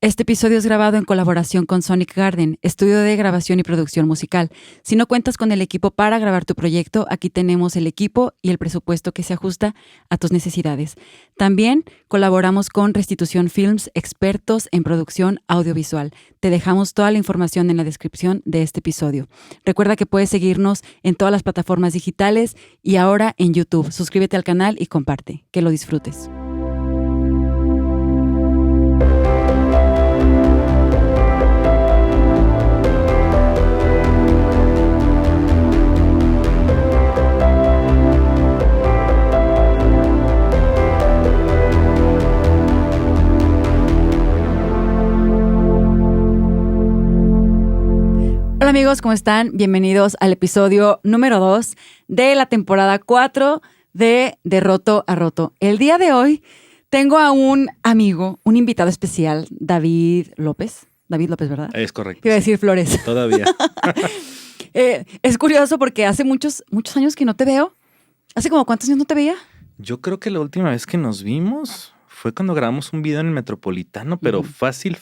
Este episodio es grabado en colaboración con Sonic Garden, estudio de grabación y producción musical. Si no cuentas con el equipo para grabar tu proyecto, aquí tenemos el equipo y el presupuesto que se ajusta a tus necesidades. También colaboramos con Restitución Films, expertos en producción audiovisual. Te dejamos toda la información en la descripción de este episodio. Recuerda que puedes seguirnos en todas las plataformas digitales y ahora en YouTube. Suscríbete al canal y comparte. Que lo disfrutes. Hola amigos, ¿cómo están? Bienvenidos al episodio número 2 de la temporada 4 de Roto a Roto. El día de hoy tengo a un amigo, un invitado especial, David López. David López, ¿verdad? Es correcto. Iba a decir Flores. Todavía. Es curioso porque hace muchos años que no te veo. ¿Hace como cuántos años no te veía? Yo creo que la última vez que nos vimos fue cuando grabamos un video en el Metropolitano, pero fácil.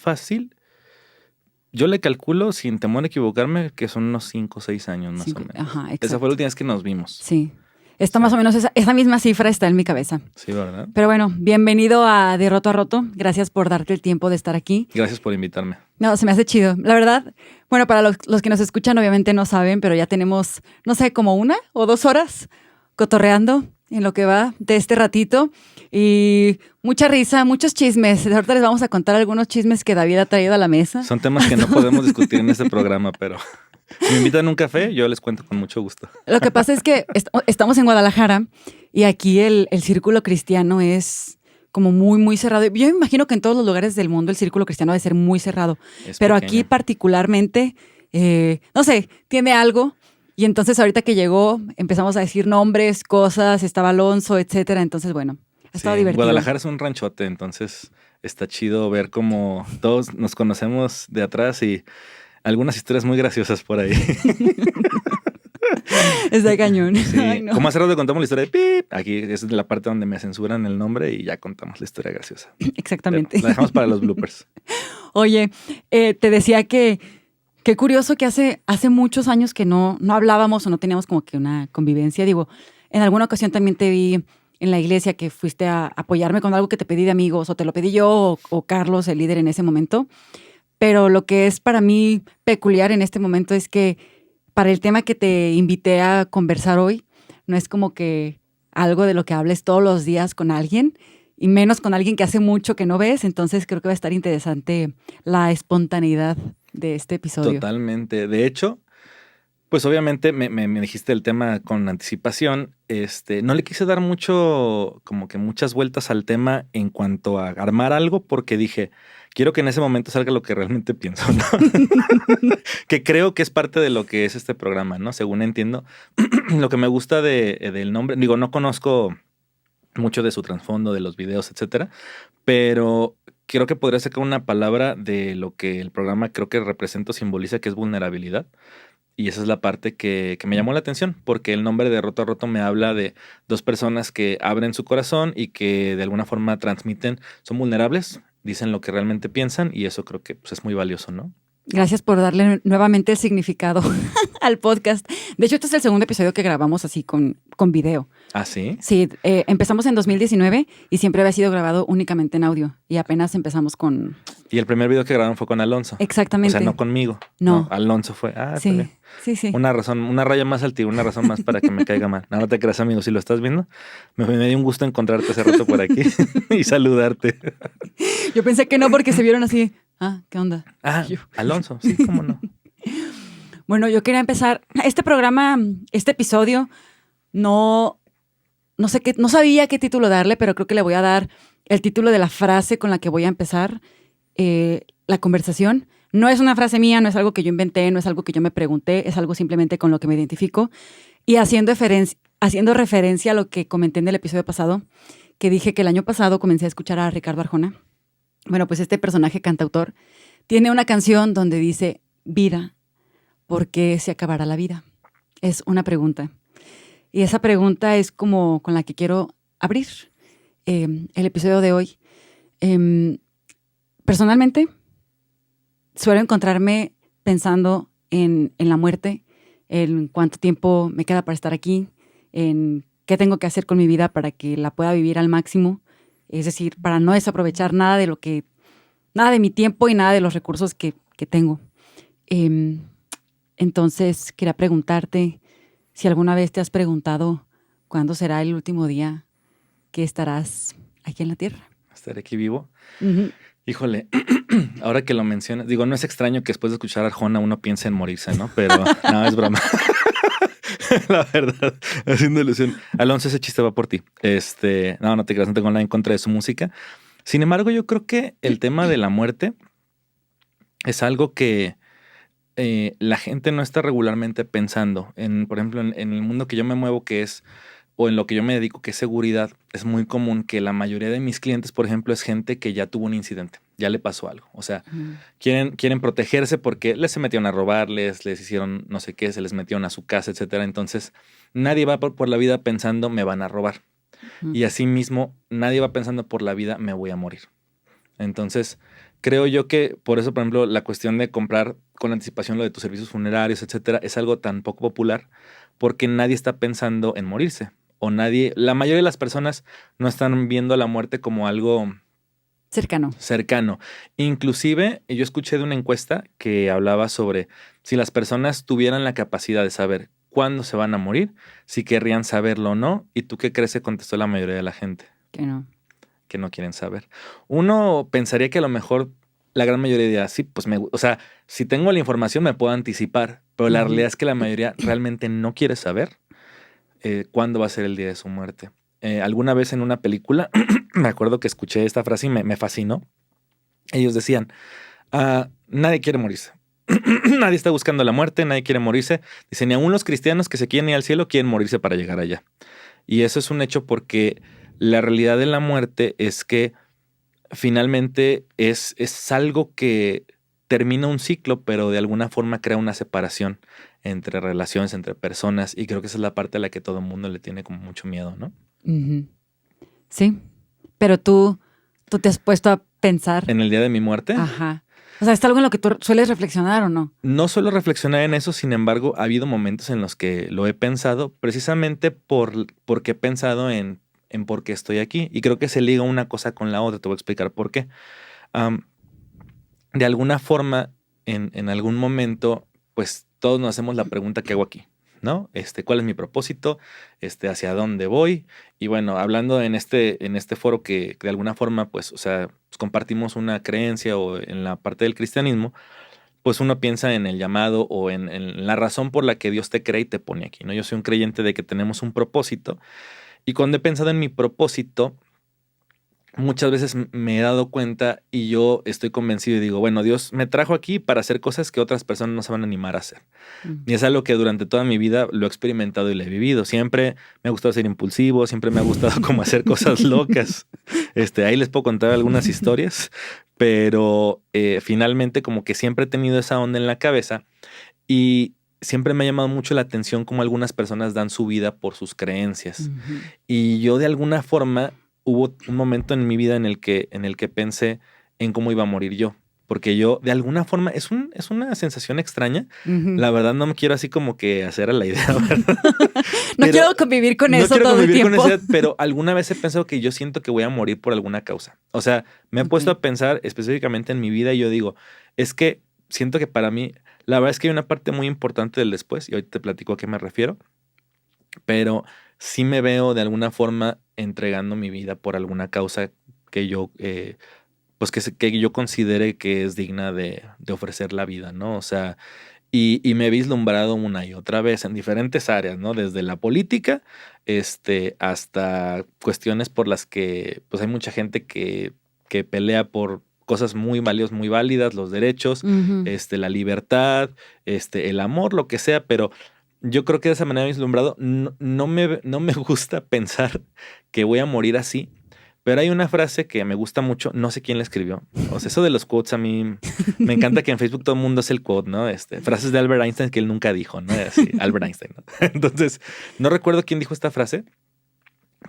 Yo le calculo, sin temor a equivocarme, que son unos 5 o 6 años más o menos. Ajá, exacto. Esa fue la última vez que nos vimos. Sí. Está más o menos, esa misma cifra está en mi cabeza. Sí, ¿verdad? Pero bueno, bienvenido a De Roto a Roto. Gracias por darte el tiempo de estar aquí. Gracias por invitarme. No, se me hace chido. La verdad, bueno, para los que nos escuchan obviamente no saben, pero ya tenemos, no sé, como 1 o 2 horas cotorreando en lo que va de este ratito. Y mucha risa, muchos chismes. Ahorita les vamos a contar algunos chismes que David ha traído a la mesa. Son temas que no podemos discutir en este programa, pero si me invitan a un café, yo les cuento con mucho gusto. Lo que pasa es que estamos en Guadalajara y aquí el círculo cristiano es como muy cerrado. Yo me imagino que en todos los lugares del mundo el círculo cristiano debe ser muy cerrado. Pero pequeño. Aquí particularmente, no sé, tiene algo. Y entonces ahorita que llegó empezamos a decir nombres, cosas, estaba Alonso, etcétera. Entonces, bueno, ha estado divertido. Guadalajara es un ranchote, entonces está chido ver cómo todos nos conocemos de atrás y algunas historias muy graciosas por ahí. Está cañón. Sí. Ay, no. Como hace rato contamos la historia de Pip. Aquí es la parte donde me censuran el nombre y ya contamos la historia graciosa. Exactamente. Pero la dejamos para los bloopers. Oye, te decía que qué curioso que hace muchos años que no hablábamos o no teníamos como que una convivencia. Digo, en alguna ocasión también te vi en la iglesia que fuiste a apoyarme con algo que te pedí de amigos, o te lo pedí yo o Carlos, el líder en ese momento. Pero lo que es para mí peculiar en este momento es que para el tema que te invité a conversar hoy, no es como que algo de lo que hables todos los días con alguien, y menos con alguien que hace mucho que no ves. Entonces creo que va a estar interesante la espontaneidad de este episodio. Totalmente. De hecho, pues obviamente me dijiste el tema con anticipación. No le quise dar como que muchas vueltas al tema en cuanto a armar algo, porque dije, quiero que en ese momento salga lo que realmente pienso, ¿no? Que creo que es parte de lo que es este programa, ¿no? Según entiendo, lo que me gusta del nombre, digo, no conozco mucho de su trasfondo, de los videos, etcétera, pero creo que podría sacar una palabra de lo que el programa creo que representa o simboliza, que es vulnerabilidad. Y esa es la parte que me llamó la atención, porque el nombre de Roto a Roto me habla de 2 personas que abren su corazón y que de alguna forma transmiten, son vulnerables, dicen lo que realmente piensan, y eso creo que pues, es muy valioso, ¿no? Gracias por darle nuevamente el significado al podcast. De hecho, este es el segundo episodio que grabamos así con video. ¿Ah, sí? Sí, empezamos en 2019 y siempre había sido grabado únicamente en audio. Y apenas empezamos con... Y el primer video que grabaron fue con Alonso. Exactamente. O sea, no conmigo. No. Alonso fue. Sí, sí. Una razón, una raya más al tío, una razón más para que me caiga mal. No te creas, amigo, si lo estás viendo. Me dio un gusto encontrarte hace rato por aquí y saludarte. Yo pensé que no, porque se vieron así. ¿Qué onda? Alonso, sí, cómo no. Bueno, yo quería empezar este programa, este episodio, no sabía qué título darle, pero creo que le voy a dar el título de la frase con la que voy a empezar la conversación. No es una frase mía, no es algo que yo inventé, no es algo que yo me pregunté, es algo simplemente con lo que me identifico. Y haciendo referencia a lo que comenté en el episodio pasado, que dije que el año pasado comencé a escuchar a Ricardo Arjona. Bueno, pues este personaje cantautor tiene una canción donde dice, vida, ¿por qué se acabará la vida? Es una pregunta. Y esa pregunta es como con la que quiero abrir el episodio de hoy. Personalmente, suelo encontrarme pensando en la muerte, en cuánto tiempo me queda para estar aquí, en qué tengo que hacer con mi vida para que la pueda vivir al máximo. Es decir, para no desaprovechar nada de mi tiempo y nada de los recursos que tengo. Em, entonces, quería preguntarte si alguna vez te has preguntado cuándo será el último día que estarás aquí en la Tierra. Estaré aquí vivo. Ujú. Híjole, ahora que lo mencionas, digo, no es extraño que después de escuchar a Arjona uno piense en morirse, ¿no? Pero no, es broma. La verdad, haciendo ilusión. Alonso, ese chiste va por ti. No te creas, no tengo nada en contra de su música. Sin embargo, yo creo que el tema de la muerte es algo que la gente no está regularmente pensando. Por ejemplo, en el mundo que yo me muevo, o en lo que yo me dedico, que es seguridad, es muy común que la mayoría de mis clientes, por ejemplo, es gente que ya tuvo un incidente, ya le pasó algo. O sea, quieren protegerse porque se metieron a robarles, les hicieron no sé qué, se les metieron a su casa, etcétera. Entonces, nadie va por la vida pensando me van a robar. Y asimismo, nadie va pensando por la vida me voy a morir. Entonces, creo yo que por eso, por ejemplo, la cuestión de comprar con anticipación lo de tus servicios funerarios, etcétera, es algo tan poco popular porque nadie está pensando en morirse. La mayoría de las personas no están viendo la muerte como algo cercano. Inclusive, yo escuché de una encuesta que hablaba sobre si las personas tuvieran la capacidad de saber cuándo se van a morir, si querrían saberlo o no. ¿Y tú qué crees que contestó la mayoría de la gente? Que no quieren saber. Uno pensaría que a lo mejor la gran mayoría diría, sí, pues o sea, si tengo la información me puedo anticipar, pero la realidad es que la mayoría realmente no quiere saber cuándo va a ser el día de su muerte. Alguna vez en una película, me acuerdo que escuché esta frase y me fascinó. Ellos decían, nadie quiere morirse. Nadie está buscando la muerte, nadie quiere morirse. Dicen, ni aún los cristianos que se quieren ir al cielo quieren morirse para llegar allá. Y eso es un hecho porque la realidad de la muerte es que finalmente es algo que termina un ciclo, pero de alguna forma crea una separación entre relaciones, entre personas, y creo que esa es la parte a la que todo el mundo le tiene como mucho miedo, ¿no? Sí, pero tú te has puesto a pensar. ¿En el día de mi muerte? Ajá. O sea, ¿es algo en lo que tú sueles reflexionar o no? No suelo reflexionar en eso, sin embargo, ha habido momentos en los que lo he pensado, precisamente porque he pensado en por qué estoy aquí. Y creo que se liga una cosa con la otra. Te voy a explicar por qué. De alguna forma, en algún momento, pues todos nos hacemos la pregunta, ¿qué hago aquí? ¿No? ¿Cuál es mi propósito? ¿Hacia dónde voy? Y bueno, hablando en este foro que de alguna forma, pues, o sea, pues compartimos una creencia o en la parte del cristianismo, pues uno piensa en el llamado o en la razón por la que Dios te cree y te pone aquí, ¿no? Yo soy un creyente de que tenemos un propósito y cuando he pensado en mi propósito, muchas veces me he dado cuenta y yo estoy convencido y digo, bueno, Dios me trajo aquí para hacer cosas que otras personas no se van a animar a hacer. Y es algo que durante toda mi vida lo he experimentado y lo he vivido. Siempre me ha gustado ser impulsivo, siempre me ha gustado como hacer cosas locas. Ahí les puedo contar algunas historias, pero finalmente como que siempre he tenido esa onda en la cabeza y siempre me ha llamado mucho la atención cómo algunas personas dan su vida por sus creencias. Y yo de alguna forma hubo un momento en mi vida en el que pensé en cómo iba a morir yo. Porque yo, de alguna forma, es una sensación extraña. La verdad, no me quiero así como que hacer a la idea, ¿verdad? No quiero convivir con eso todo el tiempo. Pero alguna vez he pensado que yo siento que voy a morir por alguna causa. O sea, me he puesto a pensar específicamente en mi vida y yo digo, es que siento que para mí, la verdad es que hay una parte muy importante del después, y hoy te platico a qué me refiero, pero sí me veo de alguna forma entregando mi vida por alguna causa que yo, pues que yo considere que es digna de ofrecer la vida, ¿no? O sea, y me he vislumbrado una y otra vez en diferentes áreas, ¿no? Desde la política, hasta cuestiones por las que, pues hay mucha gente que pelea por cosas muy valiosas, muy válidas, los derechos, la libertad, el amor, lo que sea, pero yo creo que de esa manera vislumbrado, no me gusta pensar que voy a morir así, pero hay una frase que me gusta mucho, no sé quién la escribió. O sea, eso de los quotes a mí me encanta que en Facebook todo el mundo hace el quote, ¿no? Frases de Albert Einstein que él nunca dijo, ¿no? Así, Albert Einstein, ¿no? Entonces, no recuerdo quién dijo esta frase,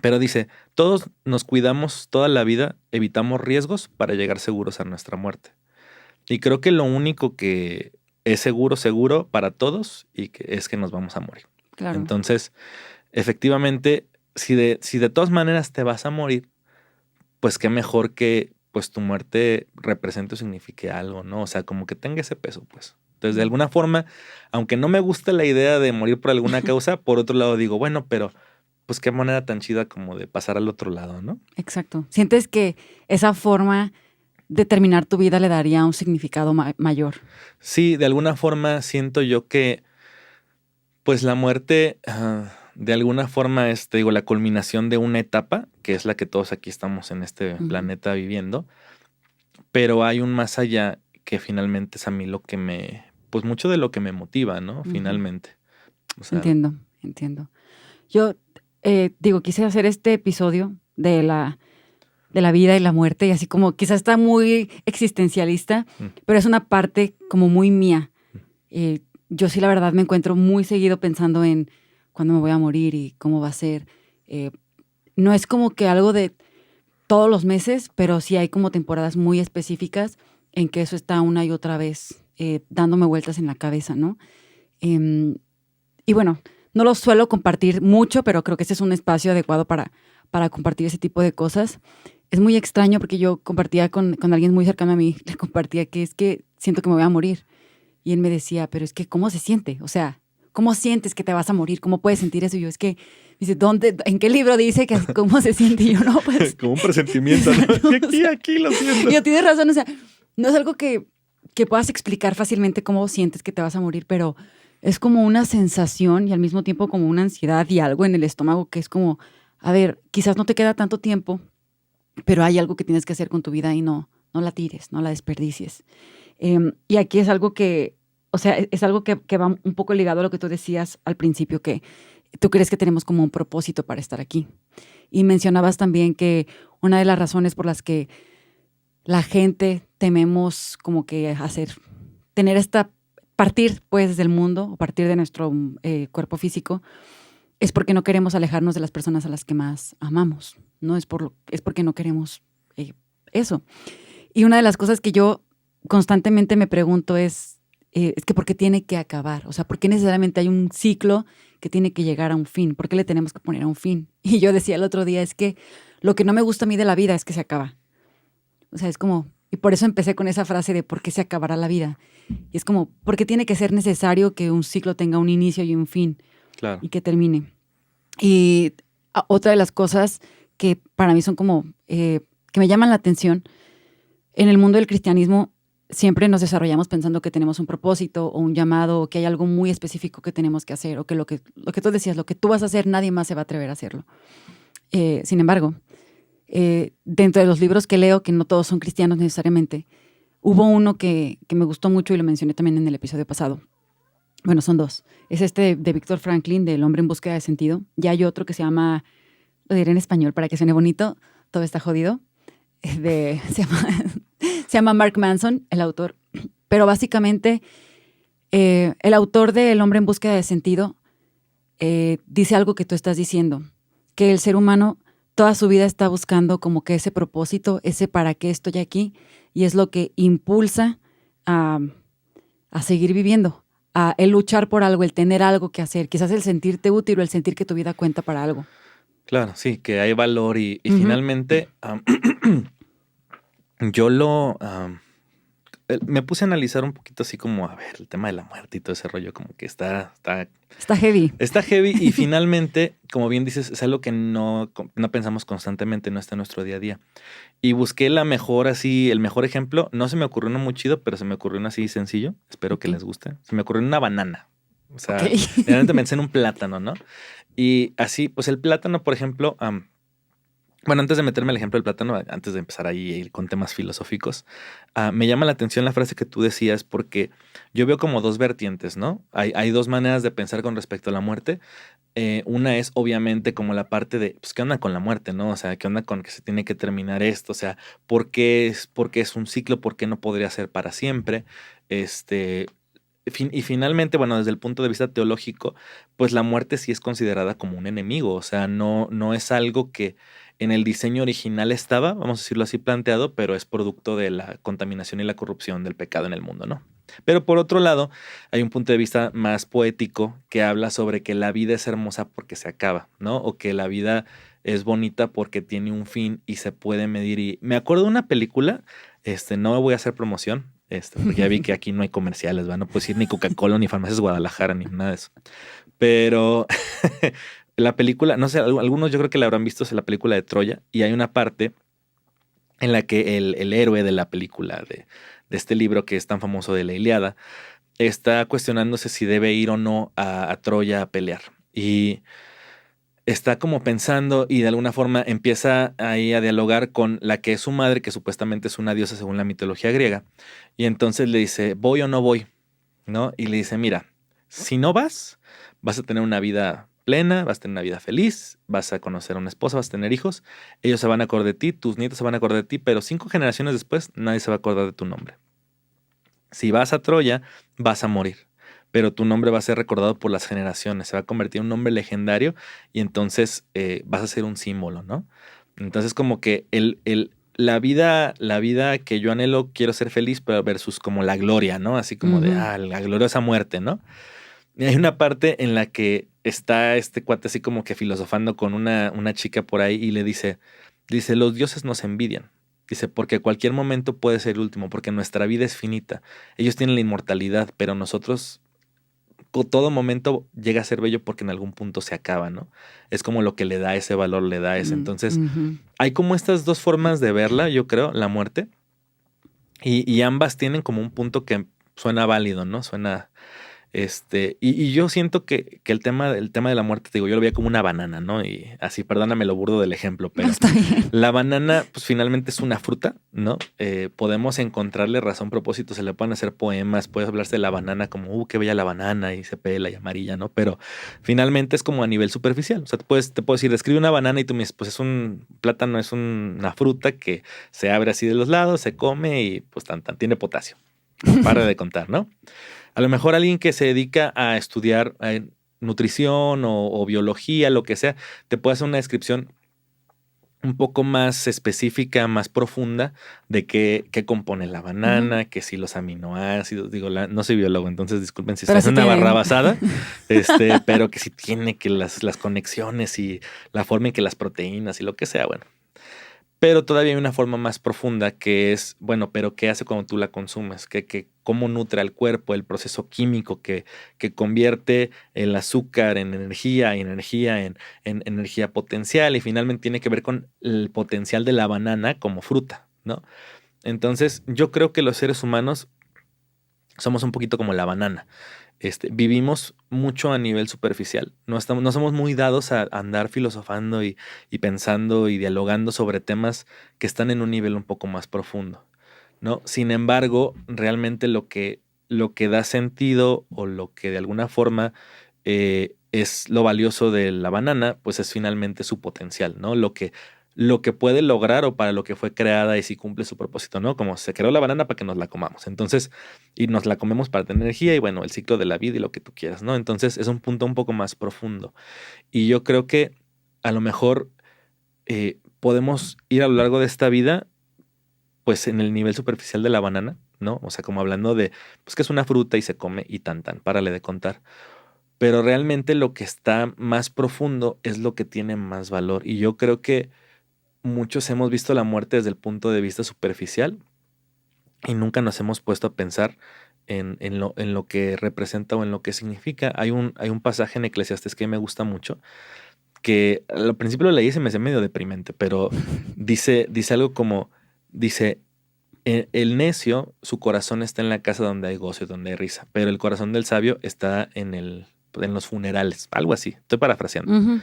pero dice, todos nos cuidamos toda la vida, evitamos riesgos para llegar seguros a nuestra muerte. Y creo que lo único que es seguro para todos es que nos vamos a morir. Claro. Entonces, efectivamente, si de todas maneras te vas a morir, pues qué mejor que pues tu muerte represente o signifique algo, ¿no? O sea, como que tenga ese peso, pues. Entonces, de alguna forma, aunque no me gusta la idea de morir por alguna causa, por otro lado digo, bueno, pero pues qué manera tan chida como de pasar al otro lado, ¿no? Exacto. ¿Sientes que esa forma de terminar tu vida le daría un significado mayor? Sí, de alguna forma siento yo que pues la muerte, de alguna forma es, te digo, la culminación de una etapa, que es la que todos aquí estamos en este planeta viviendo, pero hay un más allá que finalmente es a mí lo que pues mucho de lo que me motiva, ¿no? Finalmente. O sea, Entiendo. Yo quise hacer este episodio de la vida y la muerte, y así como quizás está muy existencialista, pero es una parte como muy mía. Yo sí, la verdad, me encuentro muy seguido pensando en cuándo me voy a morir y cómo va a ser. No es como que algo de todos los meses, pero sí hay como temporadas muy específicas en que eso está una y otra vez dándome vueltas en la cabeza, ¿no? Y bueno, no lo suelo compartir mucho, pero creo que este es un espacio adecuado para compartir ese tipo de cosas. Es muy extraño porque yo compartía con alguien muy cercano a mí, le compartía que es que siento que me voy a morir. Y él me decía, pero es que ¿cómo se siente? O sea, ¿cómo sientes que te vas a morir? ¿Cómo puedes sentir eso? Y yo, es que, dice, ¿en qué libro dice que cómo se siente? Y yo, no, pues. como un presentimiento, ¿no? Aquí lo siento. Y yo, tienes razón, o sea, no es algo que puedas explicar fácilmente cómo sientes que te vas a morir, pero es como una sensación y al mismo tiempo como una ansiedad y algo en el estómago que es como, a ver, quizás no te queda tanto tiempo, pero hay algo que tienes que hacer con tu vida y no la tires, no la desperdicies. Y aquí es algo que, o sea, es algo que va un poco ligado a lo que tú decías al principio, que tú crees que tenemos como un propósito para estar aquí. Y mencionabas también que una de las razones por las que la gente tememos como que partir pues del mundo o partir de nuestro cuerpo físico, es porque no queremos alejarnos de las personas a las que más amamos, ¿no? Es porque no queremos eso. Y una de las cosas que yo constantemente me pregunto es que ¿por qué tiene que acabar? O sea, ¿por qué necesariamente hay un ciclo que tiene que llegar a un fin? ¿Por qué le tenemos que poner a un fin? Y yo decía el otro día, es que lo que no me gusta a mí de la vida es que se acaba. O sea, es como, y por eso empecé con esa frase de ¿por qué se acabará la vida? Y es como, ¿por qué tiene que ser necesario que un ciclo tenga un inicio y un fin? Claro. Y que termine. Y otra de las cosas que para mí son como, que me llaman la atención, en el mundo del cristianismo siempre nos desarrollamos pensando que tenemos un propósito o un llamado o que hay algo muy específico que tenemos que hacer o que lo que tú decías, lo que tú vas a hacer, nadie más se va a atrever a hacerlo. Sin embargo, dentro de los libros que leo, que no todos son cristianos necesariamente, hubo uno que me gustó mucho y lo mencioné también en el episodio pasado. Bueno, son dos. Es este de Víctor Franklin, del hombre en búsqueda de sentido. Y hay otro que se llama, lo diré en español para que suene bonito, todo está jodido. Se llama Mark Manson, el autor. Pero básicamente, el autor de El hombre en búsqueda de sentido dice algo que tú estás diciendo, que el ser humano toda su vida está buscando como que ese propósito, ese para qué estoy aquí, y es lo que impulsa a seguir viviendo, a el luchar por algo, el tener algo que hacer, quizás el sentirte útil o el sentir que tu vida cuenta para algo. Claro, sí, que hay valor y finalmente yo me puse a analizar un poquito así como, a ver, el tema de la muerte y todo ese rollo, como que está heavy. Está heavy y finalmente, como bien dices, es algo que no pensamos constantemente, no está en nuestro día a día. Y busqué el mejor ejemplo, no se me ocurrió uno muy chido, pero se me ocurrió uno así sencillo, espero que les guste. Se me ocurrió una banana, o sea, realmente pensé en un plátano, ¿no? Y así, pues el plátano, por ejemplo, bueno, antes de meterme al ejemplo del plátano, antes de empezar ahí con temas filosóficos, me llama la atención la frase que tú decías porque yo veo como dos vertientes, ¿no? Hay dos maneras de pensar con respecto a la muerte. Una es obviamente como la parte de, pues, ¿qué onda con la muerte, no? O sea, ¿qué onda con que se tiene que terminar esto? O sea, por qué es un ciclo? ¿Por qué no podría ser para siempre? Y finalmente, bueno, desde el punto de vista teológico, pues la muerte sí es considerada como un enemigo. O sea, no es algo que en el diseño original estaba, vamos a decirlo así, planteado, pero es producto de la contaminación y la corrupción del pecado en el mundo, ¿no? Pero por otro lado, hay un punto de vista más poético que habla sobre que la vida es hermosa porque se acaba, ¿no? O que la vida es bonita porque tiene un fin y se puede medir. Y me acuerdo de una película, no voy a hacer promoción, porque ya vi que aquí no hay comerciales, ¿va? No puedo decir ni Coca-Cola, ni Farmacias Guadalajara, ni nada de eso. Pero la película, no sé, algunos yo creo que la habrán visto, es la película de Troya, y hay una parte en la que el héroe de la película, de este libro que es tan famoso de la Ilíada, está cuestionándose si debe ir o no a Troya a pelear. Y está como pensando y de alguna forma empieza ahí a dialogar con la que es su madre, que supuestamente es una diosa según la mitología griega. Y entonces le dice, ¿voy o no voy? ¿No? Y le dice, mira, si no vas, vas a tener una vida plena, vas a tener una vida feliz, vas a conocer a una esposa, vas a tener hijos, ellos se van a acordar de ti, tus nietos se van a acordar de ti, pero 5 generaciones después nadie se va a acordar de tu nombre. Si vas a Troya, vas a morir, pero tu nombre va a ser recordado por las generaciones, se va a convertir en un nombre legendario y entonces vas a ser un símbolo, ¿no? Entonces como que la vida que yo anhelo, quiero ser feliz, pero versus como la gloria, ¿no? Así como de, la gloriosa muerte, ¿no? Y hay una parte en la que está este cuate así como que filosofando con una chica por ahí y le dice, los dioses nos envidian. Dice, porque cualquier momento puede ser el último, porque nuestra vida es finita. Ellos tienen la inmortalidad, pero nosotros, todo momento llega a ser bello porque en algún punto se acaba, ¿no? Es como lo que le da ese valor, le da ese. Entonces, hay como estas dos formas de verla, yo creo, la muerte. Y ambas tienen como un punto que suena válido, ¿no? Suena... y yo siento que el tema de la muerte, te digo, yo lo veía como una banana, ¿no? Y así, perdóname lo burdo del ejemplo, pero Está bien. la banana, pues finalmente es una fruta, ¿no? Podemos encontrarle razón, propósito, se le pueden hacer poemas, puedes hablarse de la banana como, qué bella la banana, y se pela y amarilla, ¿no? Pero finalmente es como a nivel superficial. O sea, te puedo decir, describe una banana y tú me dices, pues es un plátano, es una fruta que se abre así de los lados, se come y pues tiene potasio. No para de contar, ¿no? A lo mejor alguien que se dedica a estudiar nutrición o biología, lo que sea, te puede hacer una descripción un poco más específica, más profunda de qué compone la banana, que si los aminoácidos, digo, no soy biólogo, entonces disculpen si Pero estoy sí en una tiene. barra basada, pero que si tiene que las conexiones y la forma en que las proteínas y lo que sea, bueno. Pero todavía hay una forma más profunda que es, bueno, pero ¿qué hace cuando tú la consumes? ¿Cómo nutre al cuerpo el proceso químico que convierte el azúcar en energía y energía en energía potencial? Y finalmente tiene que ver con el potencial de la banana como fruta, ¿no? Entonces, yo creo que los seres humanos somos un poquito como la banana. Vivimos mucho a nivel superficial. No somos muy dados a andar filosofando y pensando y dialogando sobre temas que están en un nivel un poco más profundo, ¿no? Sin embargo, realmente lo que da sentido o lo que de alguna forma es lo valioso de la banana, pues es finalmente su potencial, ¿no? Lo que puede lograr o para lo que fue creada y si cumple su propósito, ¿no? Como se creó la banana para que nos la comamos. Entonces, y nos la comemos para tener energía y bueno, el ciclo de la vida y lo que tú quieras, ¿no? Entonces es un punto un poco más profundo. Y yo creo que a lo mejor podemos ir a lo largo de esta vida, pues en el nivel superficial de la banana, ¿no? O sea, como hablando de, pues que es una fruta y se come y párale de contar. Pero realmente lo que está más profundo es lo que tiene más valor. Y yo creo que muchos hemos visto la muerte desde el punto de vista superficial y nunca nos hemos puesto a pensar en lo que representa o en lo que significa. Hay un pasaje en Eclesiastés que me gusta mucho, que al principio lo leí y se me hace medio deprimente, pero dice algo como, dice, el necio, su corazón está en la casa donde hay gozo y donde hay risa, pero el corazón del sabio está en los funerales, algo así, estoy parafraseando.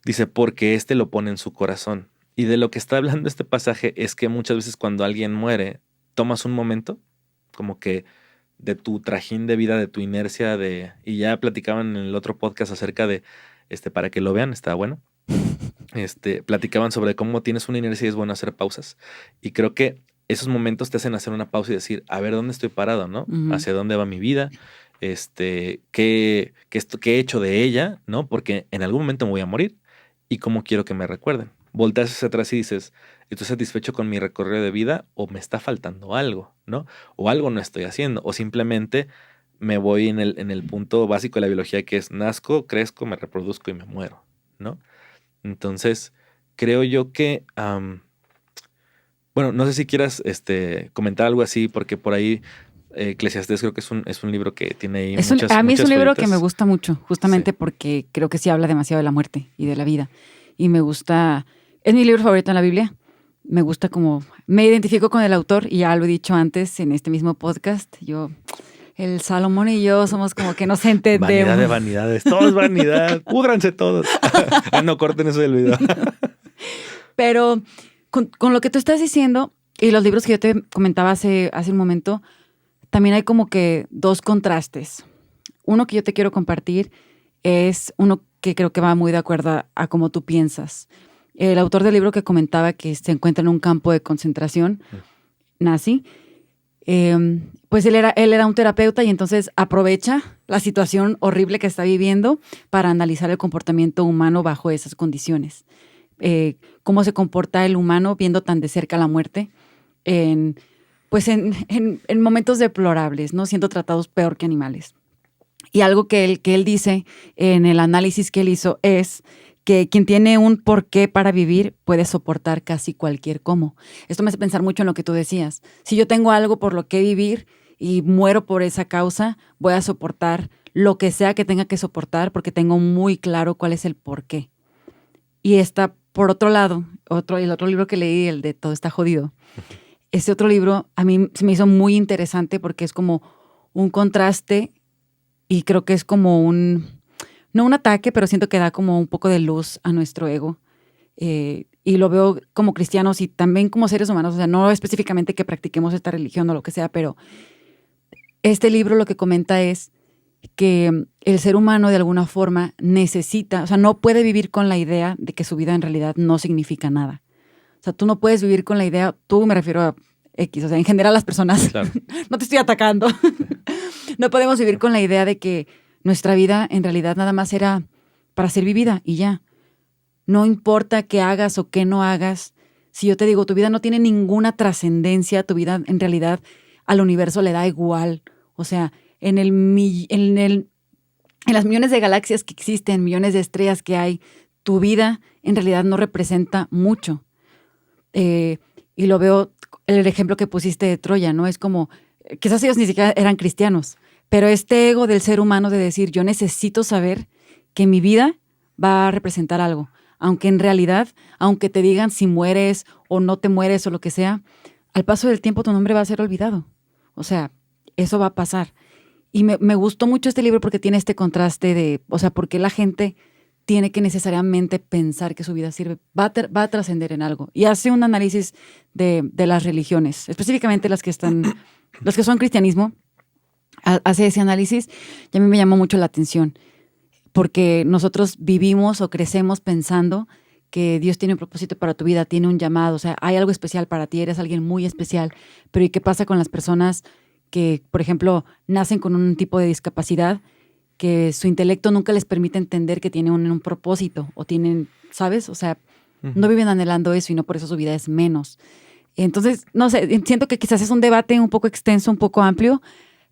Dice, porque lo pone en su corazón. Y de lo que está hablando este pasaje es que muchas veces cuando alguien muere, tomas un momento, como que de tu trajín de vida, de tu inercia, y ya platicaban en el otro podcast acerca de, para que lo vean, está bueno. Platicaban sobre cómo tienes una inercia y es bueno hacer pausas. Y creo que esos momentos te hacen hacer una pausa y decir, a ver, ¿dónde estoy parado, no? ¿Hacia dónde va mi vida? ¿Qué he hecho de ella, no? Porque en algún momento me voy a morir y cómo quiero que me recuerden. volteas hacia atrás y dices, ¿estoy satisfecho con mi recorrido de vida o me está faltando algo, ¿no? O algo no estoy haciendo, o simplemente me voy en el punto básico de la biología, que es nazco, crezco, me reproduzco y me muero, ¿no? Entonces, creo yo que, bueno, no sé si quieras comentar algo así, porque por ahí Eclesiastés creo que es un libro que tiene ahí A mí es un libro joyitas. que me gusta mucho, justamente Sí. porque creo que sí habla demasiado de la muerte y de la vida. Y me gusta, es mi libro favorito en la Biblia. Me gusta como, me identifico con el autor y ya lo he dicho antes en este mismo podcast. El Salomón y yo somos como que nos entendemos. Vanidad de vanidades, todo es vanidad, púdranse todos. No, corten eso del video. Pero con lo que tú estás diciendo y los libros que yo te comentaba hace un momento, también hay como que dos contrastes. Uno que yo te quiero compartir es uno que creo que va muy de acuerdo a cómo tú piensas. El autor del libro que comentaba que se encuentra en un campo de concentración nazi, pues él era un terapeuta y entonces aprovecha la situación horrible que está viviendo para analizar el comportamiento humano bajo esas condiciones. Cómo se comporta el humano viendo tan de cerca la muerte en momentos deplorables, ¿no? Siendo tratados peor que animales. Y algo que él dice en el análisis que él hizo es que quien tiene un porqué para vivir puede soportar casi cualquier cómo. Esto me hace pensar mucho en lo que tú decías. Si yo tengo algo por lo que vivir y muero por esa causa, voy a soportar lo que sea que tenga que soportar porque tengo muy claro cuál es el porqué. Y está, por otro lado, el otro libro que leí, el de Todo está jodido. Ese otro libro a mí se me hizo muy interesante porque es como un contraste y creo que es como no un ataque, pero siento que da como un poco de luz a nuestro ego. Y lo veo como cristianos y también como seres humanos, o sea, no específicamente que practiquemos esta religión o lo que sea, pero este libro lo que comenta es que el ser humano de alguna forma necesita, o sea, no puede vivir con la idea de que su vida en realidad no significa nada. O sea, tú no puedes vivir con la idea, tú me refiero a X, o sea, en general las personas, claro. No te estoy atacando. No podemos vivir con la idea de que nuestra vida en realidad nada más era para ser vivida y ya. No importa qué hagas o qué no hagas. Si yo te digo, tu vida no tiene ninguna trascendencia, tu vida en realidad al universo le da igual. O sea, en las millones de galaxias que existen, millones de estrellas que hay, tu vida en realidad no representa mucho. Y lo veo, el ejemplo que pusiste de Troya, ¿no? Es como, quizás ellos ni siquiera eran cristianos, pero este ego del ser humano de decir, yo necesito saber que mi vida va a representar algo. Aunque en realidad, aunque te digan si mueres o no te mueres o lo que sea, al paso del tiempo tu nombre va a ser olvidado. O sea, eso va a pasar. Y me gustó mucho este libro porque tiene este contraste de, o sea, porque la gente tiene que necesariamente pensar que su vida sirve, va a trascender en algo. Y hace un análisis de las religiones, específicamente las que son cristianismo, hace ese análisis y a mí me llamó mucho la atención, porque nosotros vivimos o crecemos pensando que Dios tiene un propósito para tu vida, tiene un llamado, o sea, hay algo especial para ti, eres alguien muy especial, pero ¿y qué pasa con las personas que, por ejemplo, nacen con un tipo de discapacidad que su intelecto nunca les permite entender que tienen un propósito o tienen, ¿sabes? O sea, no viven anhelando eso y no por eso su vida es menos. Entonces, no sé, siento que quizás es un debate un poco extenso, un poco amplio,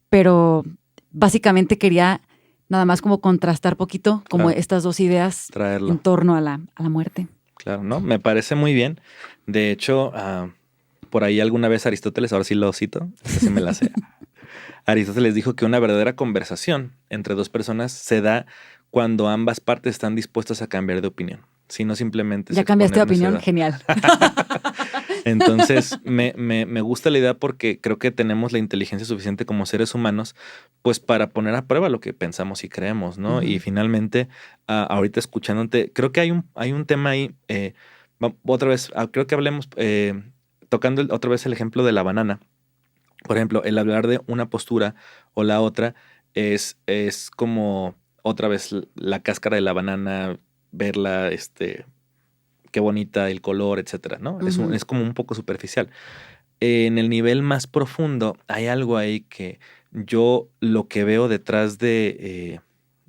pero básicamente quería nada más como contrastar poquito como estas dos ideas en torno a la muerte. Claro, ¿no? Me parece muy bien. De hecho, por ahí alguna vez Aristóteles, ahora sí lo cito, así me la sé. Aristóteles dijo que una verdadera conversación entre dos personas se da cuando ambas partes están dispuestas a cambiar de opinión. Si no, simplemente... Ya cambiaste de opinión, genial. Entonces, me gusta la idea porque creo que tenemos la inteligencia suficiente como seres humanos, pues para poner a prueba lo que pensamos y creemos, ¿no? Uh-huh. Y finalmente, ahorita escuchándote, creo que hay un tema ahí, otra vez, creo que hablemos, tocando otra vez el ejemplo de la banana. Por ejemplo, el hablar de una postura o la otra es como otra vez la cáscara de la banana, verla, qué bonita el color, etcétera, ¿no? Uh-huh. Es como un poco superficial. En el nivel más profundo hay algo ahí que yo lo que veo detrás de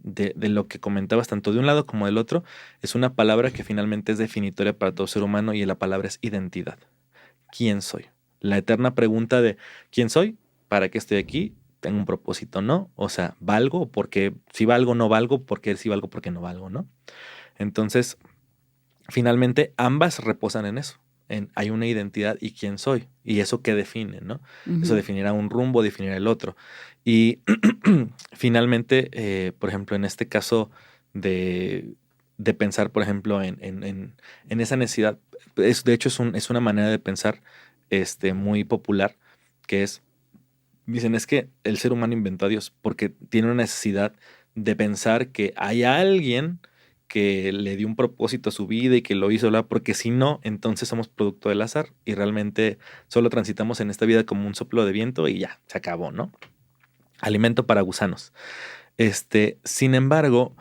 de lo que comentabas, tanto de un lado como del otro, es una palabra que finalmente es definitoria para todo ser humano y la palabra es identidad. ¿Quién soy? La eterna pregunta de ¿quién soy? ¿Para qué estoy aquí? ¿Tengo un propósito? ¿No? O sea, ¿valgo? Porque si valgo, no valgo, porque si valgo, porque no valgo, ¿no? Entonces, finalmente, ambas reposan en eso. Hay una identidad y quién soy. Y eso qué define, ¿no? Eso definirá un rumbo, definirá el otro. Y finalmente, por ejemplo, en este caso de pensar, por ejemplo, en esa necesidad, de hecho es una manera de pensar muy popular, que es, dicen, es que el ser humano inventó a Dios porque tiene una necesidad de pensar que hay alguien que le dio un propósito a su vida y que lo hizo, ¿verdad? Porque si no, entonces somos producto del azar y realmente solo transitamos en esta vida como un soplo de viento y ya, se acabó, ¿no? Alimento para gusanos. Sin embargo,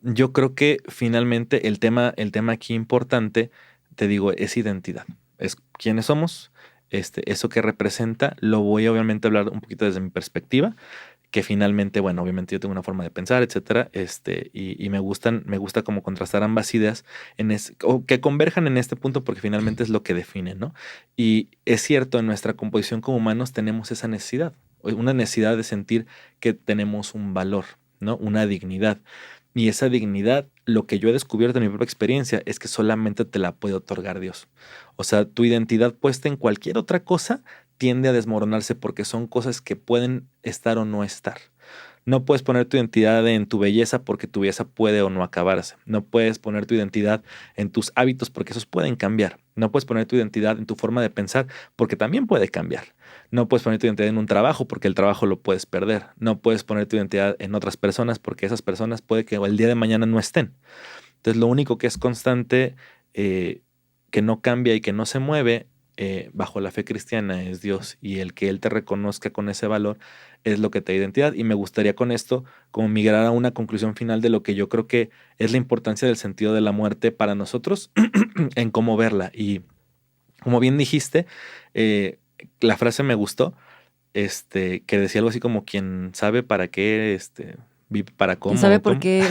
yo creo que finalmente el tema aquí importante, te digo, es identidad. Es quiénes somos, eso que representa, lo voy a obviamente hablar un poquito desde mi perspectiva, que finalmente, bueno, obviamente yo tengo una forma de pensar, etcétera, y me gusta como contrastar ambas ideas o que converjan en este punto porque finalmente es lo que define, ¿no? Y es cierto, en nuestra composición como humanos tenemos esa necesidad, una necesidad de sentir que tenemos un valor, ¿no? Una dignidad. Y esa dignidad, lo que yo he descubierto en mi propia experiencia es que solamente te la puede otorgar Dios. O sea, tu identidad puesta en cualquier otra cosa tiende a desmoronarse porque son cosas que pueden estar o no estar. No puedes poner tu identidad en tu belleza porque tu belleza puede o no acabarse. No puedes poner tu identidad en tus hábitos porque esos pueden cambiar. No puedes poner tu identidad en tu forma de pensar porque también puede cambiar. No puedes poner tu identidad en un trabajo porque el trabajo lo puedes perder. No puedes poner tu identidad en otras personas porque esas personas puede que el día de mañana no estén. Entonces lo único que es constante, que no cambia y que no se mueve bajo la fe cristiana es Dios, y el que Él te reconozca con ese valor es lo que te da identidad. Y me gustaría con esto como migrar a una conclusión final de lo que yo creo que es la importancia del sentido de la muerte para nosotros en cómo verla. Y como bien dijiste, la frase me gustó, que decía algo así como quien sabe para qué, vive para ¿Quién sabe cómo, por cómo. qué?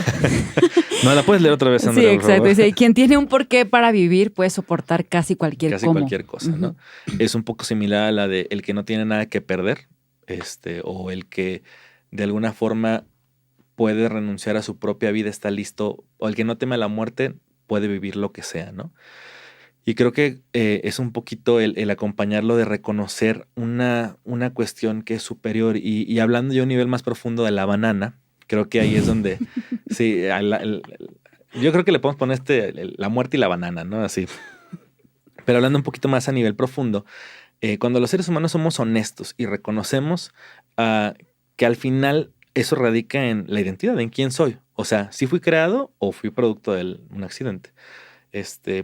No, la puedes leer otra vez, Sí, Andrea, por exacto. favor. Dice, quien tiene un porqué para vivir puede soportar casi cualquier Casi cómo. cualquier cosa, ¿no? Es un poco similar a la de el que no tiene nada que perder, o el que de alguna forma puede renunciar a su propia vida, está listo, o el que no teme a la muerte puede vivir lo que sea, ¿no? Y creo que es un poquito el acompañarlo de reconocer una cuestión que es superior. Y hablando yo a un nivel más profundo de la banana, creo que ahí es donde, sí, yo creo que le podemos poner la muerte y la banana, ¿no? Así. Pero hablando un poquito más a nivel profundo, cuando los seres humanos somos honestos y reconocemos que al final eso radica en la identidad, en quién soy. O sea, si fui creado o fui producto de un accidente.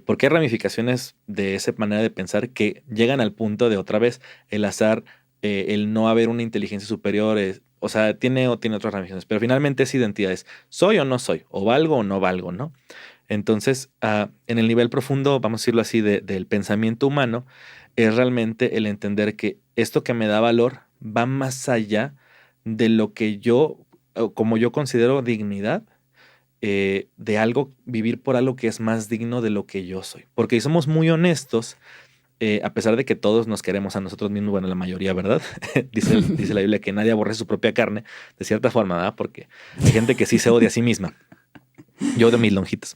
Porque hay ramificaciones de esa manera de pensar que llegan al punto de otra vez el azar, el no haber una inteligencia superior, o sea, tiene otras ramificaciones, pero finalmente es identidades. ¿Soy o no soy? ¿O valgo o no valgo? ¿No? Entonces, en el nivel profundo, vamos a decirlo así, del pensamiento humano, es realmente el entender que esto que me da valor va más allá de lo que yo, o como yo considero dignidad, de algo, vivir por algo que es más digno de lo que yo soy. Porque si somos muy honestos, a pesar de que todos nos queremos a nosotros mismos, bueno, la mayoría, ¿verdad? dice la Biblia que nadie aborrece su propia carne, de cierta forma, ¿verdad? Porque hay gente que sí se odia a sí misma. Yo odio mis lonjitas.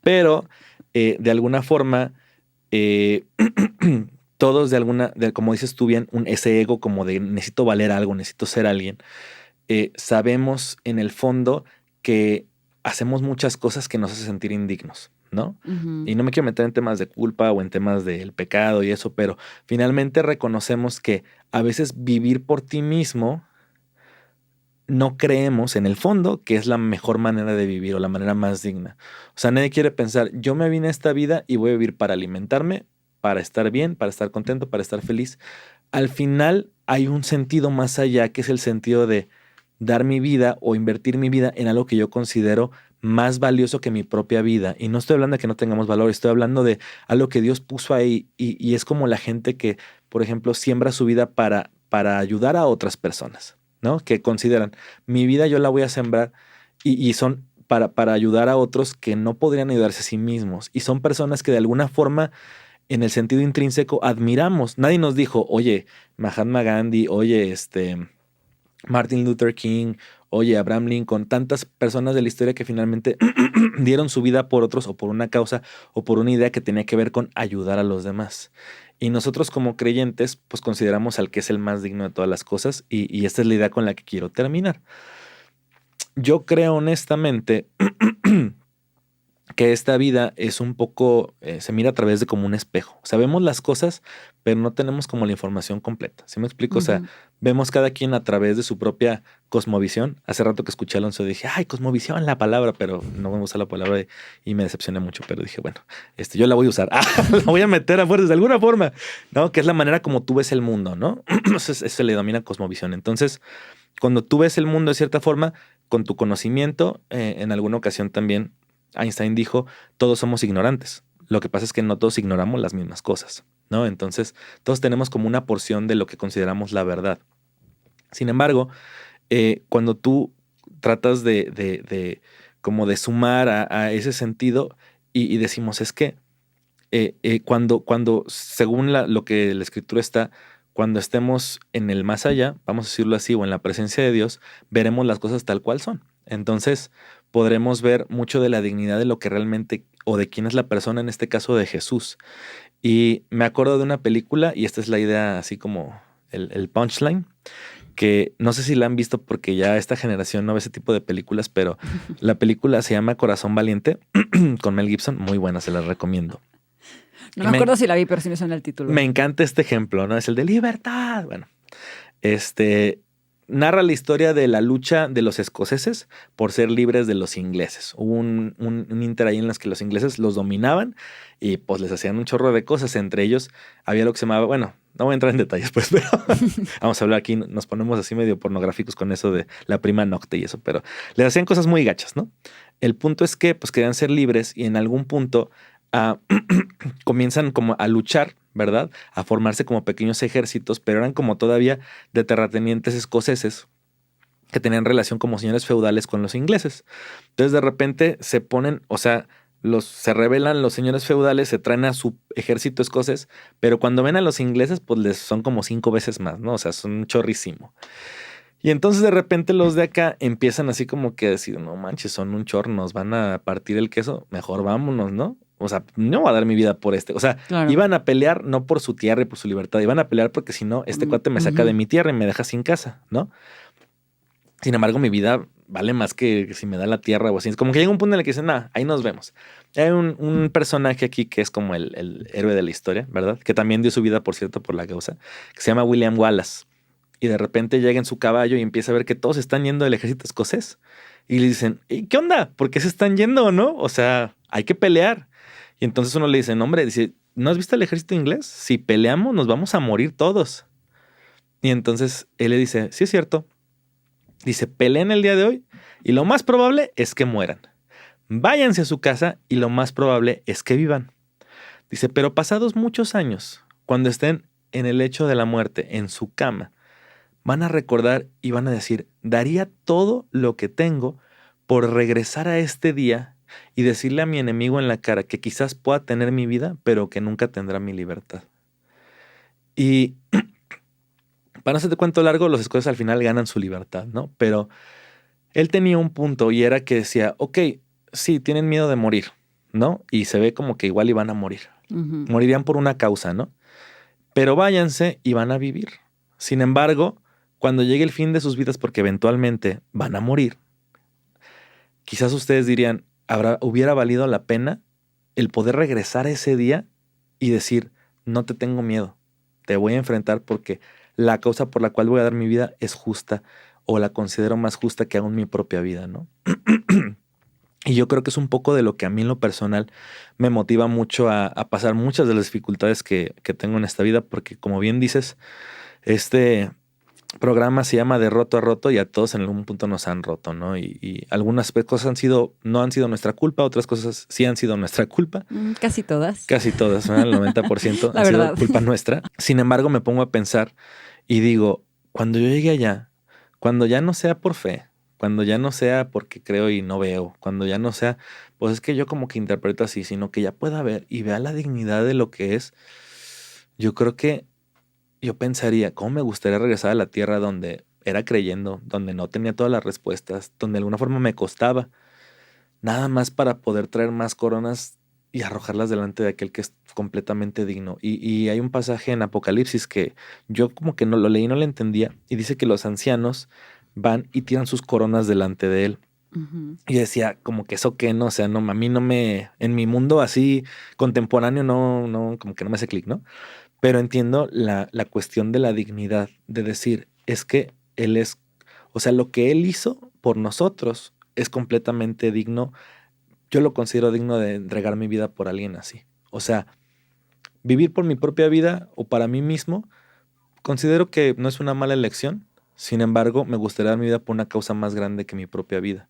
Pero de alguna forma, eh, todos como dices tú bien, ese ego como de necesito valer algo, necesito ser alguien, sabemos en el fondo que hacemos muchas cosas que nos hacen sentir indignos, ¿no? Y no me quiero meter en temas de culpa o en temas del pecado y eso, pero finalmente reconocemos que a veces vivir por ti mismo no creemos en el fondo que es la mejor manera de vivir o la manera más digna. O sea, nadie quiere pensar, yo me vine a esta vida y voy a vivir para alimentarme, para estar bien, para estar contento, para estar feliz. Al final hay un sentido más allá, que es el sentido de dar mi vida o invertir mi vida en algo que yo considero más valioso que mi propia vida. Y no estoy hablando de que no tengamos valor, estoy hablando de algo que Dios puso ahí, y es como la gente que, por ejemplo, siembra su vida para ayudar a otras personas, ¿no? Que consideran, mi vida yo la voy a sembrar y son para ayudar a otros que no podrían ayudarse a sí mismos. Y son personas que de alguna forma, en el sentido intrínseco, admiramos. Nadie nos dijo, oye, Mahatma Gandhi, oye, Martin Luther King, oye, Abraham Lincoln, tantas personas de la historia que finalmente dieron su vida por otros o por una causa o por una idea que tenía que ver con ayudar a los demás. Y nosotros como creyentes, pues consideramos al que es el más digno de todas las cosas y esta es la idea con la que quiero terminar. Yo creo honestamente que esta vida es un poco, se mira a través de como un espejo. O sea, vemos las cosas, pero no tenemos como la información completa. ¿Sí me explico? O sea, vemos cada quien a través de su propia cosmovisión. Hace rato que escuché a Alonso dije, ay, cosmovisión, la palabra, pero no me gusta la palabra y me decepcioné mucho. Pero dije, bueno, yo la voy a usar. La voy a meter a fuerzas de alguna forma, ¿no? Que es la manera como tú ves el mundo, ¿no? Eso se le denomina cosmovisión. Entonces, cuando tú ves el mundo de cierta forma, con tu conocimiento, en alguna ocasión también Einstein dijo, todos somos ignorantes. Lo que pasa es que no todos ignoramos las mismas cosas, ¿no? Entonces, todos tenemos como una porción de lo que consideramos la verdad. Sin embargo, cuando tú tratas como de sumar a ese sentido y decimos, es que cuando según lo que la escritura está, cuando estemos en el más allá, vamos a decirlo así, o en la presencia de Dios, veremos las cosas tal cual son. Entonces, podremos ver mucho de la dignidad de lo que realmente, o de quién es la persona, en este caso de Jesús. Y me acuerdo de una película, y esta es la idea así como el punchline, que no sé si la han visto porque ya esta generación no ve ese tipo de películas, pero la película se llama Corazón Valiente, con Mel Gibson, muy buena, se la recomiendo. No me acuerdo si la vi, pero sí me suena el título. Me encanta este ejemplo, ¿no? Es el de libertad. Bueno, narra la historia de la lucha de los escoceses por ser libres de los ingleses. Hubo un inter ahí en las que los ingleses los dominaban y pues les hacían un chorro de cosas. Entre ellos había lo que se llamaba, bueno, no voy a entrar en detalles pues, pero vamos a hablar aquí, nos ponemos así medio pornográficos con eso de la prima nocte y eso, pero les hacían cosas muy gachas, ¿no? El punto es que pues querían ser libres y en algún punto comienzan como a luchar, ¿verdad? A formarse como pequeños ejércitos, pero eran como todavía de terratenientes escoceses que tenían relación como señores feudales con los ingleses. Entonces de repente se ponen, o sea, se rebelan los señores feudales, se traen a su ejército escocés, pero cuando ven a los ingleses, pues les son como 5 veces más, ¿no? O sea, son un chorrísimo. Y entonces de repente los de acá empiezan así como que a decir, no manches, son un chorro, nos van a partir el queso, mejor vámonos, ¿no? O sea, no voy a dar mi vida por O sea, claro, iban a pelear no por su tierra y por su libertad, iban a pelear porque si no, cuate me saca de mi tierra y me deja sin casa, ¿no? Sin embargo, mi vida vale más que si me da la tierra o así. Es como que llega un punto en el que dicen, ahí nos vemos. Hay un personaje aquí que es como el héroe de la historia, ¿verdad? Que también dio su vida, por cierto, por la causa, que se llama William Wallace. Y de repente llega en su caballo y empieza a ver que todos están yendo del ejército escocés. Y le dicen, ¿qué onda? ¿Por qué se están yendo o no? O sea, hay que pelear. Y entonces uno le dice, no, hombre, dice, ¿no has visto el ejército inglés? Si peleamos nos vamos a morir todos. Y entonces él le dice, sí es cierto. Dice, peleen el día de hoy y lo más probable es que mueran. Váyanse a su casa y lo más probable es que vivan. Dice, pero pasados muchos años, cuando estén en el lecho de la muerte, en su cama, van a recordar y van a decir, daría todo lo que tengo por regresar a este día y decirle a mi enemigo en la cara que quizás pueda tener mi vida, pero que nunca tendrá mi libertad. Y para no hacerte cuento largo, los escoceses al final ganan su libertad, ¿no? Pero él tenía un punto y era que decía, ok, sí, tienen miedo de morir, ¿no? Y se ve como que igual iban a morir. Morirían por una causa, ¿no? Pero váyanse y van a vivir. Sin embargo, cuando llegue el fin de sus vidas, porque eventualmente van a morir, quizás ustedes dirían, hubiera valido la pena el poder regresar a ese día y decir, no te tengo miedo, te voy a enfrentar porque la causa por la cual voy a dar mi vida es justa o la considero más justa que aún mi propia vida, ¿no? Y yo creo que es un poco de lo que a mí en lo personal me motiva mucho a pasar muchas de las dificultades que tengo en esta vida, porque como bien dices, este programa se llama De Roto a Roto y a todos en algún punto nos han roto, ¿no? Y algunas cosas no han sido nuestra culpa, otras cosas sí han sido nuestra culpa. Casi todas. Casi todas, ¿no? El 90% han sido culpa nuestra. Sin embargo, me pongo a pensar y digo, cuando yo llegue allá, cuando ya no sea por fe, cuando ya no sea porque creo y no veo, cuando ya no sea, pues es que yo como que interpreto así, sino que ya pueda ver y vea la dignidad de lo que es, yo creo que yo pensaría, ¿cómo me gustaría regresar a la tierra donde era creyendo, donde no tenía todas las respuestas, donde de alguna forma me costaba, nada más para poder traer más coronas y arrojarlas delante de aquel que es completamente digno? Y hay un pasaje en Apocalipsis que yo como que no lo leí, no lo entendía, y dice que los ancianos van y tiran sus coronas delante de él. Ujú. Y decía, como que eso que no, o sea, no, a mí no me, en mi mundo así contemporáneo, no, como que no me hace clic, ¿no? Pero entiendo la cuestión de la dignidad, de decir, es que él es, o sea, lo que él hizo por nosotros es completamente digno. Yo lo considero digno de entregar mi vida por alguien así. O sea, vivir por mi propia vida o para mí mismo, considero que no es una mala elección. Sin embargo, me gustaría dar mi vida por una causa más grande que mi propia vida.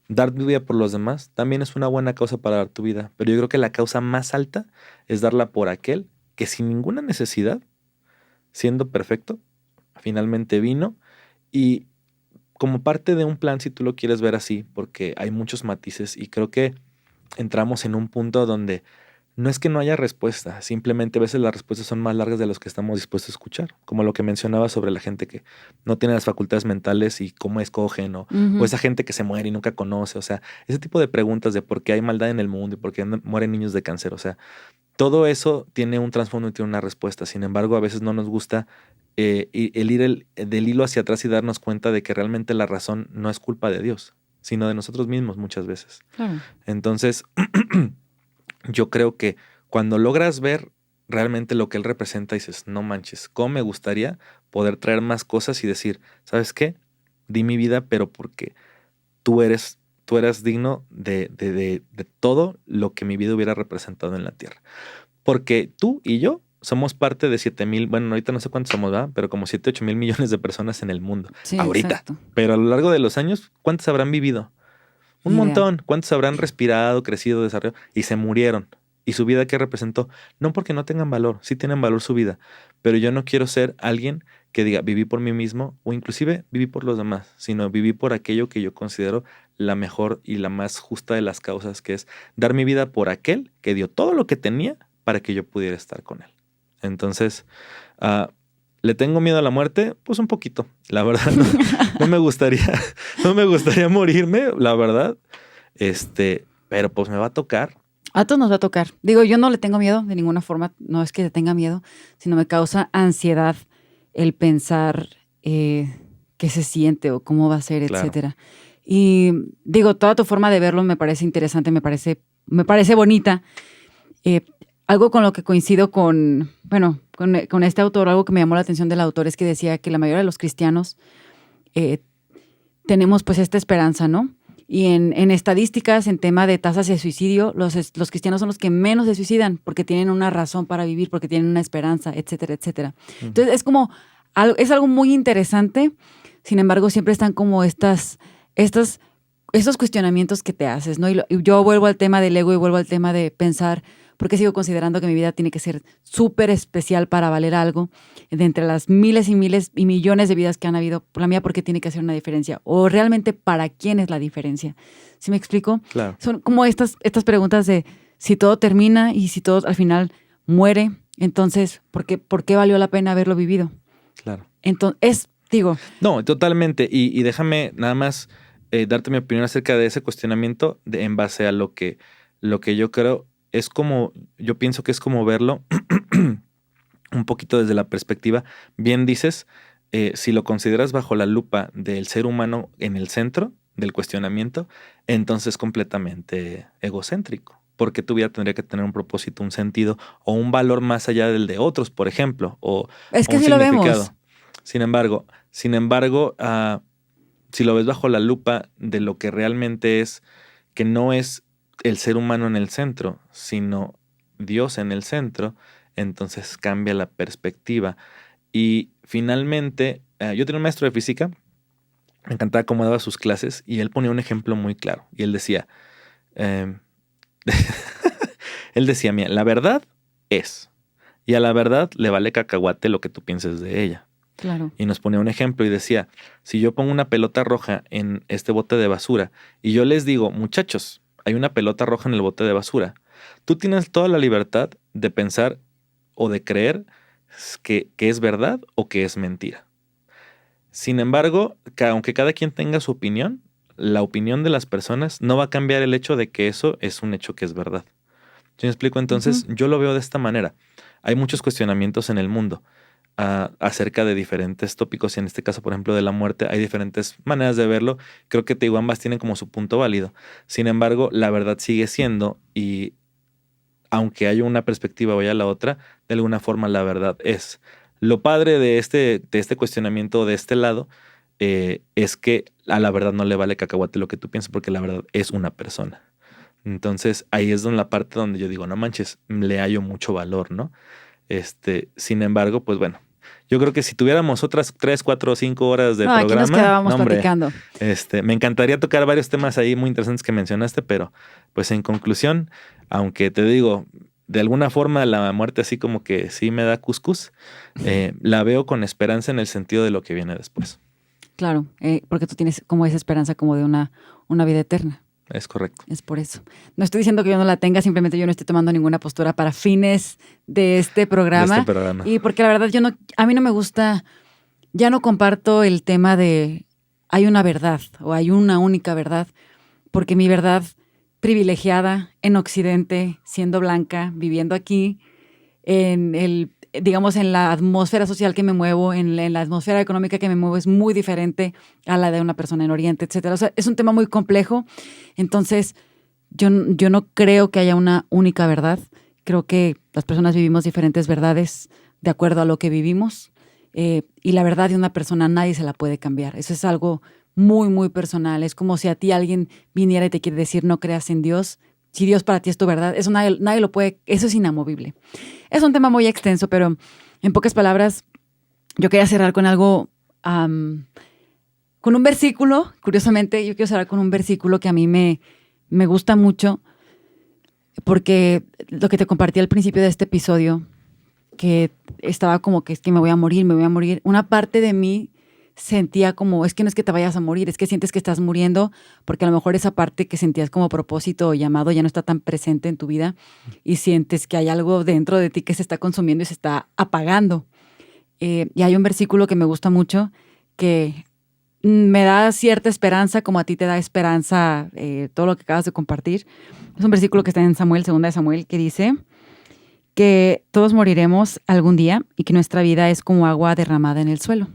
Dar tu vida por los demás también es una buena causa para dar tu vida, pero yo creo que la causa más alta es darla por aquel que sin ninguna necesidad, siendo perfecto, finalmente vino y como parte de un plan, si tú lo quieres ver así, porque hay muchos matices y creo que entramos en un punto donde no es que no haya respuesta, simplemente a veces las respuestas son más largas de las que estamos dispuestos a escuchar, como lo que mencionaba sobre la gente que no tiene las facultades mentales y cómo escogen, o Ujú. esa gente que se muere y nunca conoce, o sea, ese tipo de preguntas de por qué hay maldad en el mundo y por qué mueren niños de cáncer, o sea, todo eso tiene un trasfondo y tiene una respuesta. Sin embargo, a veces no nos gusta el ir del hilo hacia atrás y darnos cuenta de que realmente la razón no es culpa de Dios, sino de nosotros mismos muchas veces. Claro. Entonces, yo creo que cuando logras ver realmente lo que él representa, dices, no manches, ¿cómo me gustaría poder traer más cosas y decir, ¿sabes qué? Di mi vida, pero porque tú eras digno de todo lo que mi vida hubiera representado en la tierra. Porque tú y yo somos parte de 7,000, bueno, ahorita no sé cuántos somos, ¿verdad? Pero como 7, 8,000 millones de personas en el mundo, Sí, ahorita. exacto. Pero a lo largo de los años, ¿cuántos habrán vivido? Un Ni idea. montón. ¿Cuántos habrán respirado, crecido, desarrollado y se murieron? ¿Y su vida qué representó? No porque no tengan valor, sí tienen valor su vida, pero yo no quiero ser alguien que diga viví por mí mismo o inclusive viví por los demás, sino viví por aquello que yo considero la mejor y la más justa de las causas, que es dar mi vida por aquel que dio todo lo que tenía para que yo pudiera estar con él. Entonces, ah, ¿le tengo miedo a la muerte? Pues un poquito, la verdad. No me gustaría, no me gustaría morirme, la verdad. Pero pues me va a tocar. A todos nos va a tocar. Digo, yo no le tengo miedo de ninguna forma, no es que le tenga miedo, sino me causa ansiedad el pensar qué se siente o cómo va a ser, Claro, etcétera. Y digo, toda tu forma de verlo me parece interesante, me parece bonita. Eh, Algo con lo que coincido con, bueno, con este autor, algo que me llamó la atención del autor es que decía que la mayoría de los cristianos eh, tenemos pues esta esperanza, ¿no? Y en estadísticas, en tema de tasas de suicidio, los cristianos son los que menos se suicidan porque tienen una razón para vivir, porque tienen una esperanza, etcétera, etcétera. ujú, Entonces es como, es algo muy interesante, sin embargo siempre están como estos cuestionamientos que te haces, ¿no? Y yo vuelvo al tema del ego y vuelvo al tema de pensar, ¿por qué sigo considerando que mi vida tiene que ser súper especial para valer algo? De entre las miles y miles y millones de vidas que han habido, por la mía, ¿por qué tiene que hacer una diferencia? O realmente, ¿para quién es la diferencia? ¿Sí me explico? claro, Son como estas preguntas de si todo termina y si todo al final muere, entonces, ¿por qué valió la pena haberlo vivido? claro. Entonces, digo, No, totalmente. Y déjame nada más darte mi opinión acerca de ese cuestionamiento en base a lo que yo creo es como, yo pienso que es como verlo un poquito desde la perspectiva, bien dices, si lo consideras bajo la lupa del ser humano en el centro del cuestionamiento, entonces completamente egocéntrico, porque tu vida tendría que tener un propósito, un sentido o un valor más allá del de otros, por ejemplo, es o que un sí lo vemos. significado. Sin embargo, si lo ves bajo la lupa de lo que realmente es, que no es el ser humano en el centro, sino Dios en el centro, entonces cambia la perspectiva. Y finalmente, yo tenía un maestro de física, me encantaba cómo daba sus clases y él ponía un ejemplo muy claro. Y él decía, em, él decía, mira, la verdad es, y a la verdad le vale cacahuate lo que tú pienses de ella. Claro. Y nos ponía un ejemplo y decía, si yo pongo una pelota roja en este bote de basura y yo les digo, muchachos, hay una pelota roja en el bote de basura, tú tienes toda la libertad de pensar o de creer que es verdad o que es mentira. Sin embargo, aunque cada quien tenga su opinión, la opinión de las personas no va a cambiar el hecho de que eso es un hecho que es verdad. ¿Sí me explico? Entonces, yo lo veo de esta manera. Hay muchos cuestionamientos en el mundo acerca de diferentes tópicos y en este caso, por ejemplo, de la muerte, hay diferentes maneras de verlo. Creo que te digo, ambas tienen como su punto válido. Sin embargo, la verdad sigue siendo y aunque haya una perspectiva o haya la otra, de alguna forma la verdad es. Lo padre de este cuestionamiento de este lado es que a la verdad no le vale cacahuate lo que tú piensas porque la verdad es una persona. Entonces ahí es donde la parte donde yo digo, no manches, le hallo mucho valor, ¿no? Sin embargo, pues bueno, yo creo que si tuviéramos otras 3, 4 o 5 horas de programa, aquí nos quedábamos no, hombre, platicando. me encantaría tocar varios temas ahí muy interesantes que mencionaste, pero pues en conclusión, aunque te digo, de alguna forma la muerte así como que sí me da cuscús, la veo con esperanza en el sentido de lo que viene después. Claro, porque tú tienes como esa esperanza como de una vida eterna. Es correcto. Es por eso. No estoy diciendo que yo no la tenga, simplemente yo no estoy tomando ninguna postura para fines de este programa. Y porque la verdad a mí no me gusta, ya no comparto el tema de hay una verdad o hay una única verdad, porque mi verdad privilegiada en Occidente, siendo blanca, viviendo aquí, digamos, en la atmósfera social que me muevo, en la atmósfera económica que me muevo, es muy diferente a la de una persona en Oriente, etcétera. O sea, es un tema muy complejo. Entonces, yo no creo que haya una única verdad. Creo que las personas vivimos diferentes verdades de acuerdo a lo que vivimos. Y la verdad de una persona nadie se la puede cambiar. Eso es algo muy, muy personal. Es como si a ti alguien viniera y te quiere decir no creas en Dios. Si Dios para ti es tu verdad, eso nadie lo puede, eso es inamovible. Es un tema muy extenso, pero en pocas palabras, yo quería cerrar con algo, con un versículo. Curiosamente, yo quiero cerrar con un versículo que a mí me gusta mucho, porque lo que te compartí al principio de este episodio, que estaba como que es que me voy a morir, una parte de mí sentía como, es que no es que te vayas a morir, es que sientes que estás muriendo, porque a lo mejor esa parte que sentías como propósito o llamado ya no está tan presente en tu vida y sientes que hay algo dentro de ti que se está consumiendo y se está apagando. Y hay un versículo que me gusta mucho que me da cierta esperanza, como a ti te da esperanza todo lo que acabas de compartir. Es un versículo que está en Samuel, 2 de Samuel, que dice que todos moriremos algún día y que nuestra vida es como agua derramada en el suelo,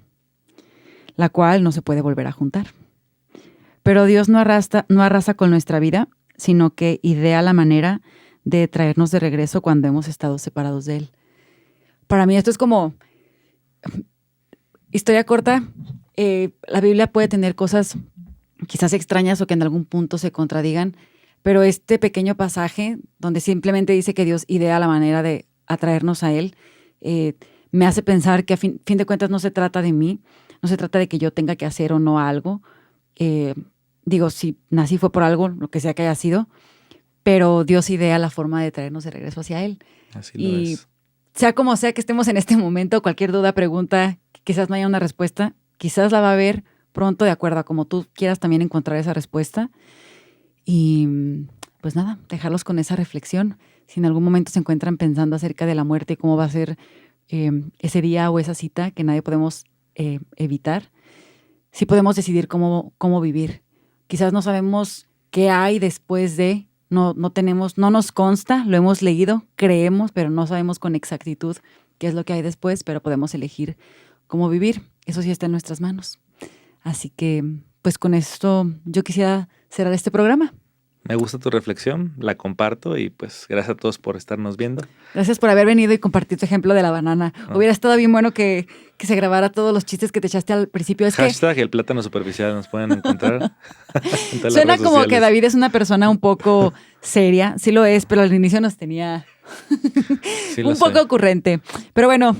la cual no se puede volver a juntar. Pero Dios no arrasa con nuestra vida, sino que idea la manera de traernos de regreso cuando hemos estado separados de Él. Para mí esto es como historia corta. La Biblia puede tener cosas quizás extrañas o que en algún punto se contradigan, pero este pequeño pasaje donde simplemente dice que Dios idea la manera de atraernos a Él, me hace pensar que a fin de cuentas no se trata de mí, no se trata de que yo tenga que hacer o no algo. Digo, si nací fue por algo, lo que sea que haya sido, pero Dios idea la forma de traernos de regreso hacia Él. Así lo es. Sea como sea que estemos en este momento, cualquier duda, pregunta, quizás no haya una respuesta, quizás la va a haber pronto de acuerdo a como tú quieras también encontrar esa respuesta. Y pues nada, dejarlos con esa reflexión. Si en algún momento se encuentran pensando acerca de la muerte y cómo va a ser ese día o esa cita que nadie podemos evitar, sí podemos decidir cómo vivir. Quizás no sabemos qué hay después de, no nos consta, lo hemos leído, creemos, pero no sabemos con exactitud qué es lo que hay después, pero podemos elegir cómo vivir. Eso sí está en nuestras manos. Así que, pues con esto yo quisiera cerrar este programa. Me gusta tu reflexión, la comparto y pues gracias a todos por estarnos viendo. Gracias por haber venido y compartir tu ejemplo de la banana. Hubiera estado bien bueno que se grabara todos los chistes que te echaste al principio. Hashtag el plátano superficial, nos pueden encontrar. Suena como que David es una persona un poco seria, sí lo es, pero al inicio nos tenía sí un poco ocurrente. Pero bueno,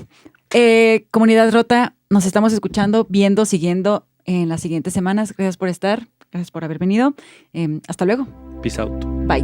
Comunidad Rota, nos estamos escuchando, viendo, siguiendo en las siguientes semanas. Gracias por estar, gracias por haber venido. Hasta luego. Peace out. Bye.